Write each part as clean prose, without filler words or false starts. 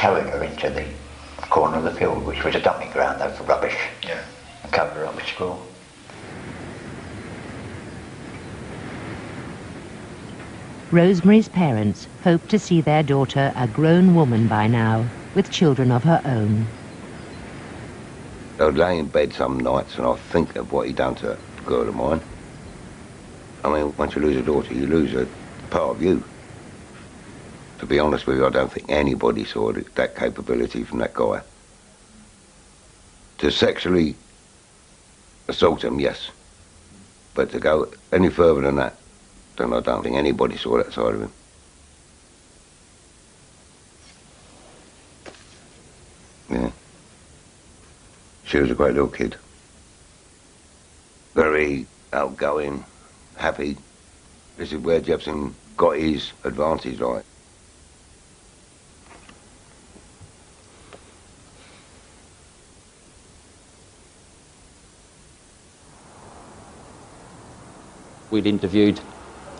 carried her into the corner of the field, which was a dumping ground though for rubbish, and covered her up with straw. Rosemary's parents hoped to see their daughter a grown woman by now, with children of her own. I'd lay in bed some nights and I'd think of what he'd done to a girl of mine. I mean, once you lose a daughter, you lose a part of you. To be honest with you, I don't think anybody saw that capability from that guy. To sexually assault him, yes. But to go any further than that, then I don't think anybody saw that side of him. Yeah. She was a great little kid. Very outgoing, happy. This is where Jepson got his advantage, right? We'd interviewed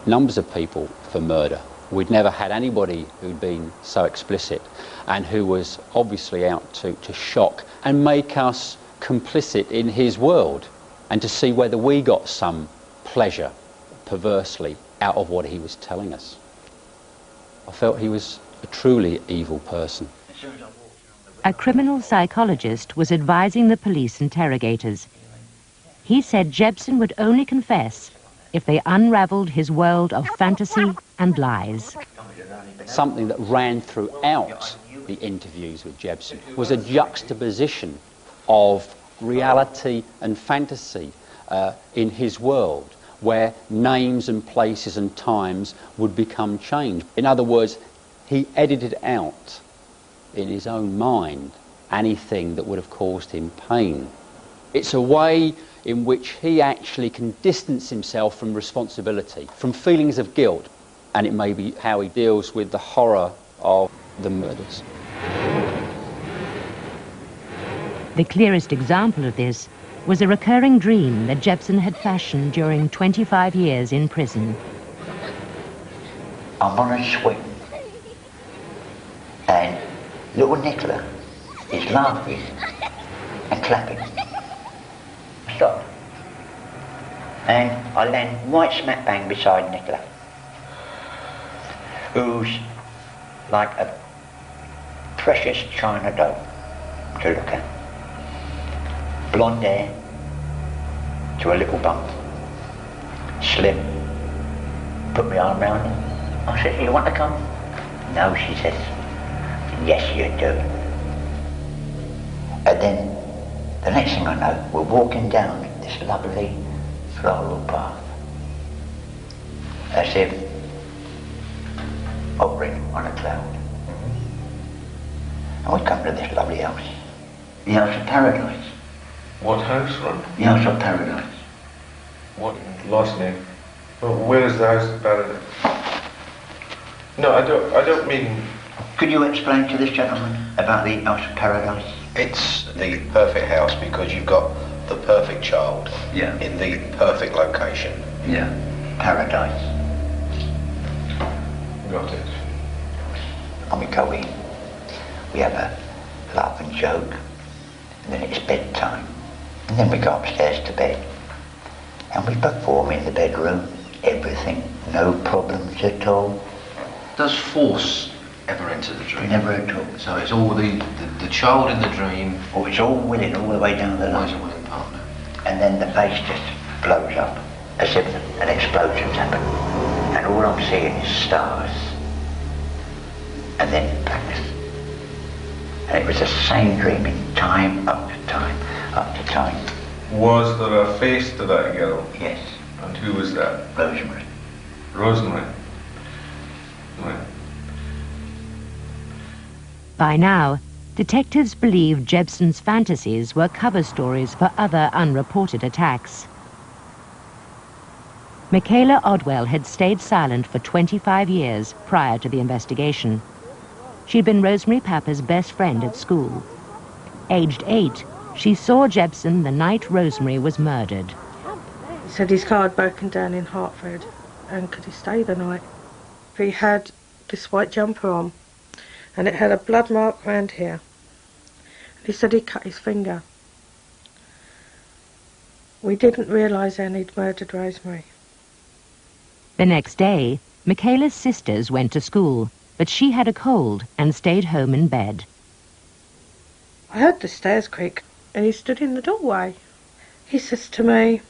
numbers of people for murder. We'd never had anybody who'd been so explicit and who was obviously out to shock and make us complicit in his world, and to see whether we got some pleasure, perversely, out of what he was telling us. I felt he was a truly evil person. A criminal psychologist was advising the police interrogators. He said Jepson would only confess if they unravelled his world of fantasy and lies. Something that ran throughout the interviews with Jepson was a juxtaposition of reality and fantasy in his world, where names and places and times would become changed. In other words, he edited out in his own mind anything that would have caused him pain. It's a way in which he actually can distance himself from responsibility, from feelings of guilt, and it may be how he deals with the horror of the murders. The clearest example of this was a recurring dream that Jepson had fashioned during 25 years in prison. I'm on a swing, and little Nicola is laughing and clapping. I stop, and I land right smack bang beside Nicola, who's like a precious china doll to look at. Blonde hair to a little bump, slim. Put my arm round her. I said, "You want to come?" "No," she says. "Yes, you do." And then the next thing I know, we're walking down this lovely floral path, as if hovering on a cloud. And we come to this lovely house, the House of Paradise. What house, Ron? The House of Paradise. What? Lost name. Well, where's the House of Paradise? No, I don't mean... Could you explain to this gentleman about the House of Paradise? It's the perfect house because you've got the perfect child in the perfect location. Yeah. Paradise. Got it. And we go in, we have a laugh and joke, and then it's bedtime. And then we go upstairs to bed. And we perform in the bedroom, everything, no problems at all. Does force ever enter the dream? Never at all. So it's all the child in the dream. Oh, it's all willing all the way down the Always line. a willing partner. And then the face just blows up, as if an explosion's happened. And all I'm seeing is stars. And then blackness. And it was the same dream in time after time after time. Was there a face to that girl? Yes. And who was that? Rosemary. Rosemary. Right. By now, detectives believed Jepson's fantasies were cover stories for other unreported attacks. Michaela Odwell had stayed silent for 25 years prior to the investigation. She'd been Rosemary Papper's best friend at school. Aged 8, she saw Jepson the night Rosemary was murdered. He said his car had broken down in Hertford, and could he stay the night? He had this white jumper on, and it had a blood mark round here. And he said he cut his finger. We didn't realise then he'd murdered Rosemary. The next day, Michaela's sisters went to school, but she had a cold and stayed home in bed. I heard the stairs creak, and he stood in the doorway. He says to me,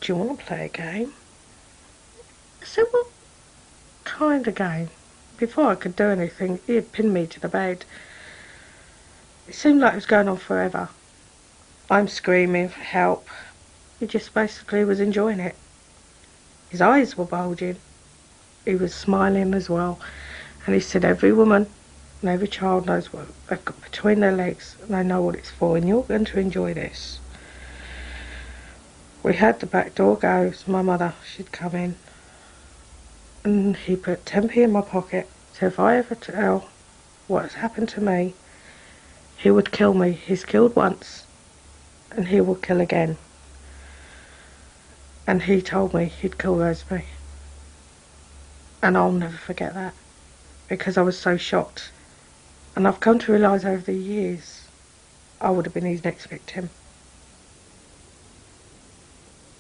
"Do you want to play a game?" I said, "What kind of game?" Before I could do anything, he had pinned me to the bed. It seemed like it was going on forever. I'm screaming for help. He just basically was enjoying it. His eyes were bulging. He was smiling as well. And he said, "Every woman and every child knows what they've got between their legs, and they know what it's for, and you're going to enjoy this." We had the back door go, so my mother, she'd come in. And he put 10p in my pocket. So if I ever tell what's happened to me, he would kill me. He's killed once, and he will kill again. And he told me he'd kill Rosemary. And I'll never forget that, because I was so shocked. And I've come to realise over the years, I would have been his next victim.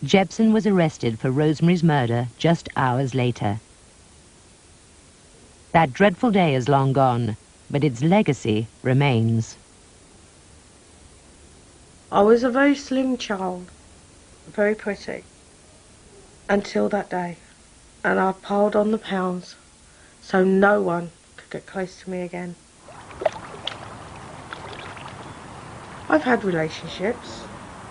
Jebsen was arrested for Rosemary's murder just hours later. That dreadful day is long gone, but its legacy remains. I was a very slim child, very pretty, until that day. And I piled on the pounds so no one could get close to me again. I've had relationships,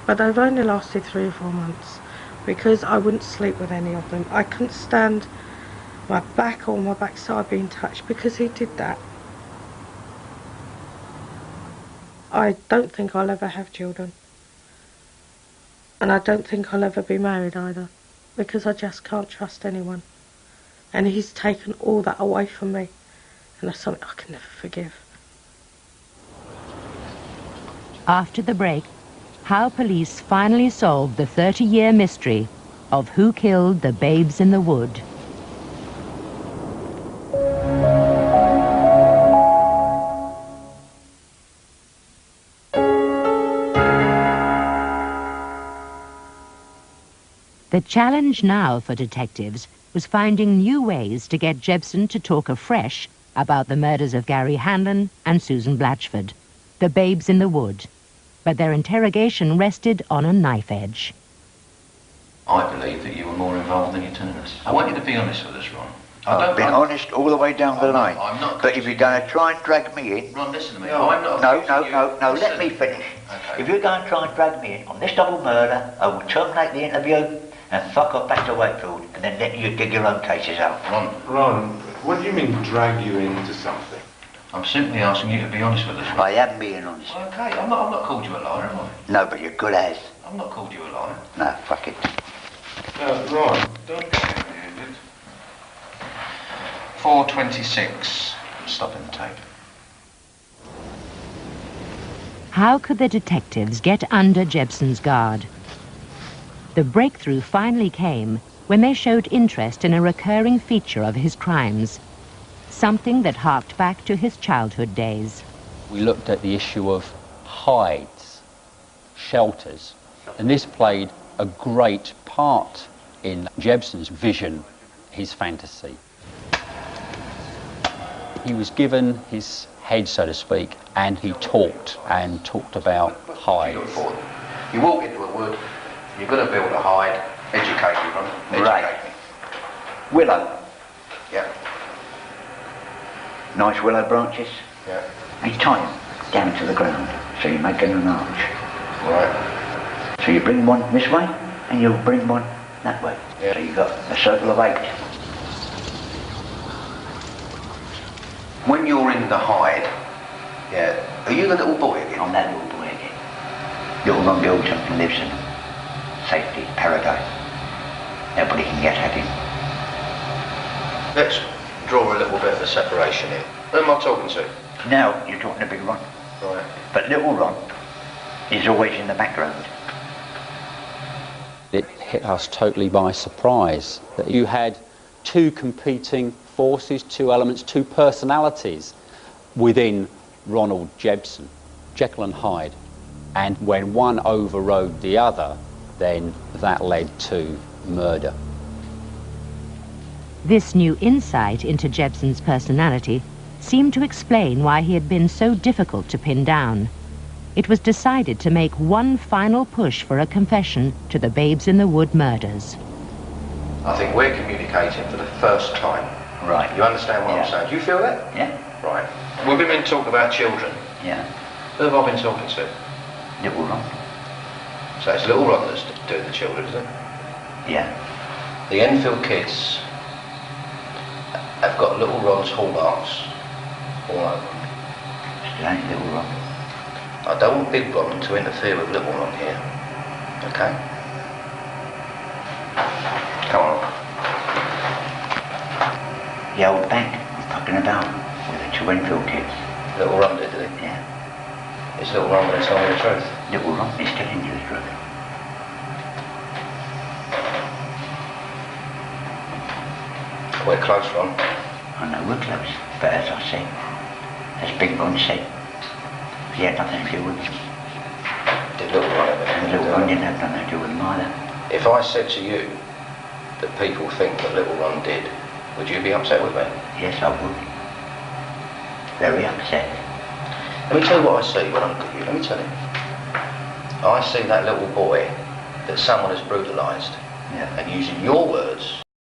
but they've only lasted 3 or 4 months because I wouldn't sleep with any of them. I couldn't stand my back or my backside being touched because he did that. I don't think I'll ever have children. And I don't think I'll ever be married either, because I just can't trust anyone. And he's taken all that away from me, and that's something I can never forgive. After the break, how police finally solved the 30-year mystery of who killed the babes in the wood. The challenge now for detectives was finding new ways to get Jebsen to talk afresh about the murders of Gary Hanlon and Susan Blatchford, the babes in the wood. But their interrogation rested on a knife edge. I believe that you were more involved than you're telling us. I want you to be honest with us, Ron. I've been honest all the way down the line. I'm not. But if you're going to try and drag me in... Ron, listen to me. No, I'm not. no, let me finish. Okay. If you're going to try and drag me in on this double murder, I will terminate the interview and fuck off back to Wakefield and then let you dig your own cases out. Ron, what do you mean drag you into something? I'm simply asking you to be honest with us, Ron. I am being honest. Okay, I'm not called you a liar, am I? No, but you're good as. I'm not called you a liar. No, fuck it. Ron, don't get heavy-handed. 4:26. I'm stopping the tape. How could the detectives get under Jebsen's guard? The breakthrough finally came when they showed interest in a recurring feature of his crimes, something that harked back to his childhood days. We looked at the issue of hides, shelters, and this played a great part in Jebsen's vision, his fantasy. He was given his head, so to speak, and he talked about hides. You walk into a wood, you're going to build a hide. Educate me, Ron. Educate Right. me. Willow. Yeah. Nice willow branches. Yeah. And you tie them down to the ground, so you make an arch. Right. So you bring one this way, and you'll bring one that way. Yeah. So you've got a circle of 8. When you're in the hide, yeah, are you the little boy again? I'm that little boy again. Little Ron Gilson lives in safety, paradise. Nobody can get at him. Let's draw a little bit of a separation here. Who am I talking to? Now you're talking to Big Ron. Right. But little Ron is always in the background. It hit us totally by surprise that you had 2 competing forces, 2 elements, 2 personalities within Ronald Jebsen, Jekyll and Hyde, and when one overrode the other, then that led to murder. This new insight into Jebsen's personality seemed to explain why he had been so difficult to pin down. It was decided to make one final push for a confession to the Babes in the Wood murders. I think we're communicating for the first time. Right. You understand what I'm saying? Do you feel that? Yeah. Right. We've been talking about children. Yeah. Who have I been talking to? Little Ron. So it's Little Ron that's doing the children, isn't it? Yeah. The Enfield kids have got Little Ron's hallmarks all over them. Still ain't Little Ron. I don't want Big Ron to interfere with Little Ron here. Okay? Come on. The old bank was fucking about with the two Enfield kids. Little Ron did it? Yeah. Is Little Ron going to tell me the truth? Little Ron is telling you the truth. We're close, Ron. I know we're close, but as I said, as Big Ron said, he had nothing to do with them. Did Little Ron have anything And to do Little Ron with it? didn't have nothing to do with them either. If I said to you that people think that Little Ron did, would you be upset with me? Yes, I would. Very upset. Let me tell you what I see when I look at you. Let me tell you. I see that little boy that someone has brutalised, Yeah. and using your words,